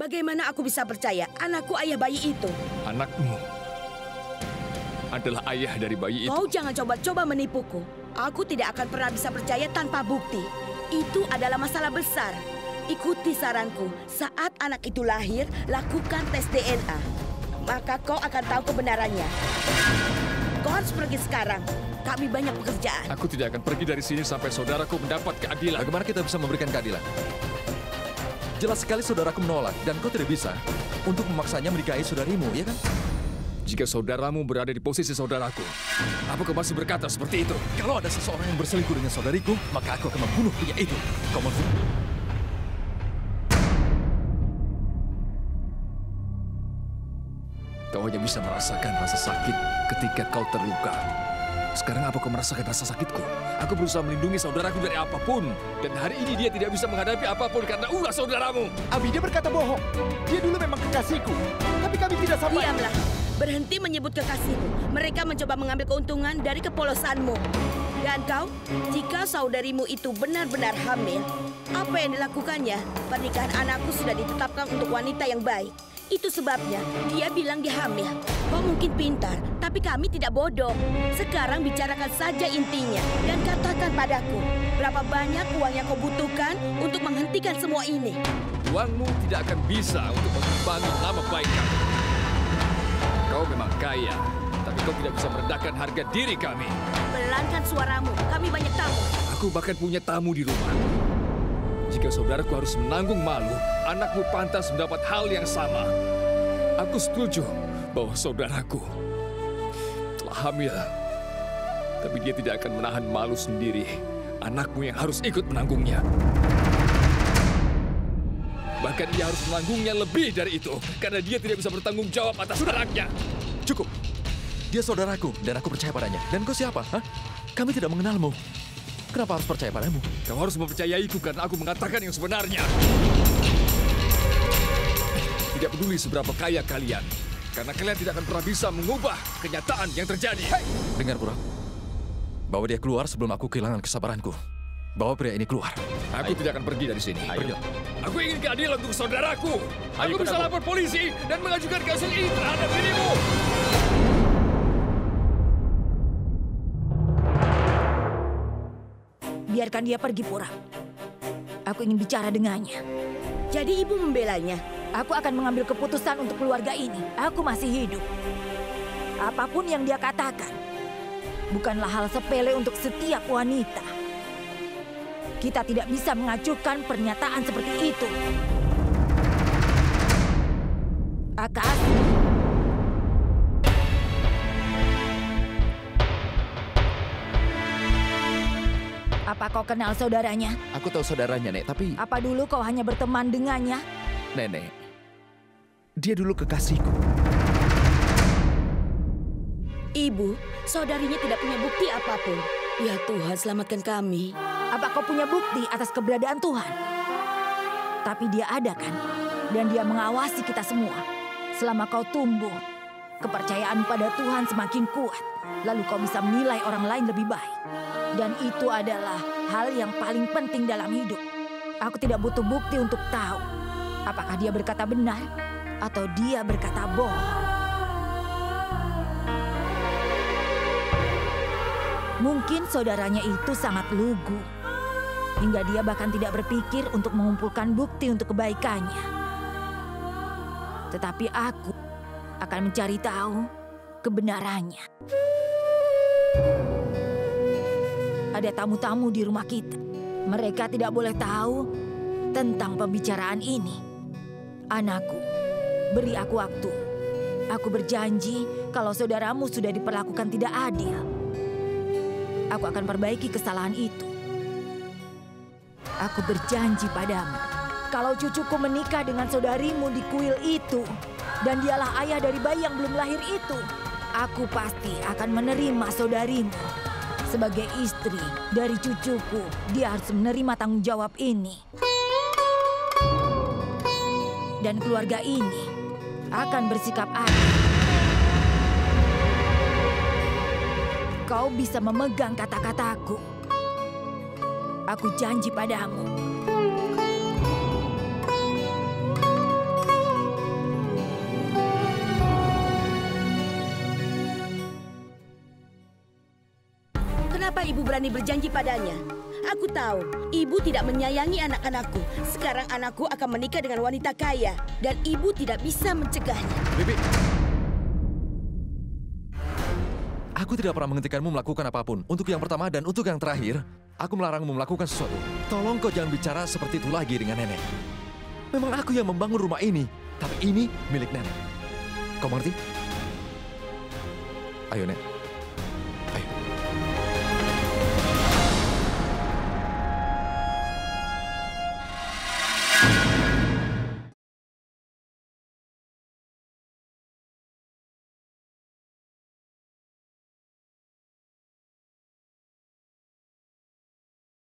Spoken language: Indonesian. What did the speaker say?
Bagaimana aku bisa percaya anakku ayah bayi itu? Anakmu adalah ayah dari bayi itu. Kau jangan coba-coba menipuku. Aku tidak akan pernah bisa percaya tanpa bukti. Itu adalah masalah besar. Ikuti saranku. Saat anak itu lahir, lakukan tes DNA. Maka kau akan tahu kebenarannya. Kau harus pergi sekarang. Kami banyak pekerjaan. Aku tidak akan pergi dari sini sampai saudaraku mendapat keadilan. Bagaimana kita bisa memberikan keadilan? Jelas sekali saudaraku menolak dan kau tidak bisa untuk memaksanya menikahi saudarimu, ya kan? Jika saudaramu berada di posisi saudaraku, apa kau masih berkata seperti itu? Kalau ada seseorang yang berselingkuh dengan saudariku, maka aku akan membunuh pria itu. Kau mau? Kau hanya bisa merasakan rasa sakit ketika kau terluka. Sekarang apa kau merasakan rasa sakitku? Aku berusaha melindungi saudaraku dari apapun. Dan hari ini dia tidak bisa menghadapi apapun karena ulah saudaramu. Abi, dia berkata bohong. Dia dulu memang kekasihku. Tapi kami tidak sampai... Diamlah. Berhenti menyebut kekasihmu. Mereka mencoba mengambil keuntungan dari kepolosanmu. Dan kau, jika saudarimu itu benar-benar hamil, apa yang dilakukannya? Pernikahan anakku sudah ditetapkan untuk wanita yang baik. Itu sebabnya dia bilang dia hamil. Kau mungkin pintar, tapi kami tidak bodoh. Sekarang bicarakan saja intinya dan katakan padaku, berapa banyak uang yang kau butuhkan untuk menghentikan semua ini? Uangmu tidak akan bisa untuk mengimbangi nama baik kami. Kau memang kaya, tapi kau tidak bisa merendahkan harga diri kami. Pelankan suaramu, kami banyak tamu. Aku bahkan punya tamu di rumah. Jika saudaraku harus menanggung malu, anakmu pantas mendapat hal yang sama. Aku setuju bahwa saudaraku telah hamil. Tapi dia tidak akan menahan malu sendiri. Anakmu yang harus ikut menanggungnya. Bahkan dia harus menanggungnya lebih dari itu. Karena dia tidak bisa bertanggung jawab atas anaknya. Cukup. Dia saudaraku dan aku percaya padanya. Dan kau siapa? Hah? Kami tidak mengenalmu. Kenapa harus percaya padamu? Kau harus mempercayaiku karena aku mengatakan yang sebenarnya. Tidak peduli seberapa kaya kalian. Karena kalian tidak akan pernah bisa mengubah kenyataan yang terjadi. Hey! Dengar, Pura. Bawa dia keluar sebelum aku kehilangan kesabaranku. Bawa pria ini keluar. Aku tidak akan pergi dari sini. Pergi. Aku ingin keadilan untuk saudaraku. Aku bisa lapor polisi dan mengajukan kasus ini terhadap dirimu. Biarkan dia pergi, Pura. Aku ingin bicara dengannya. Jadi ibu membelanya? Aku akan mengambil keputusan untuk keluarga ini. Aku masih hidup. Apapun yang dia katakan, bukanlah hal sepele untuk setiap wanita. Kita tidak bisa mengajukan pernyataan seperti itu. Akas. Apa kau kenal saudaranya? Aku tahu saudaranya, Nek, tapi... Apa dulu kau hanya berteman dengannya? Nenek, dia dulu kekasihku. Ibu, saudarinya tidak punya bukti apapun. Ya Tuhan, selamatkan kami. Apa kau punya bukti atas keberadaan Tuhan? Tapi dia ada kan? Dan dia mengawasi kita semua. Selama kau tumbuh, kepercayaan pada Tuhan semakin kuat. Lalu kau bisa menilai orang lain lebih baik. Dan itu adalah hal yang paling penting dalam hidup. Aku tidak butuh bukti untuk tahu apakah dia berkata benar atau dia berkata bohong. Mungkin saudaranya itu sangat lugu, hingga dia bahkan tidak berpikir untuk mengumpulkan bukti untuk kebaikannya. Tetapi aku akan mencari tahu kebenarannya. Ada tamu-tamu di rumah kita. Mereka tidak boleh tahu tentang pembicaraan ini. Anakku, beri aku waktu. Aku berjanji kalau saudaramu sudah diperlakukan tidak adil, aku akan perbaiki kesalahan itu. Aku berjanji padamu, kalau cucuku menikah dengan saudarimu di kuil itu, dan dialah ayah dari bayi yang belum lahir itu, aku pasti akan menerima saudarimu sebagai istri dari cucuku. Dia harus menerima tanggung jawab ini. Dan keluarga ini akan bersikap adil. Kau bisa memegang kata-kataku. Aku janji padamu. Kenapa ibu berani berjanji padanya? Aku tahu, ibu tidak menyayangi anak-anakku. Sekarang anakku akan menikah dengan wanita kaya. Dan ibu tidak bisa mencegahnya. Bibi, aku tidak pernah menghentikanmu melakukan apapun. Untuk yang pertama dan untuk yang terakhir, aku melarangmu melakukan sesuatu. Tolong kau jangan bicara seperti itu lagi dengan nenek. Memang aku yang membangun rumah ini, tapi ini milik nenek. Kau mengerti? Ayo, Nek.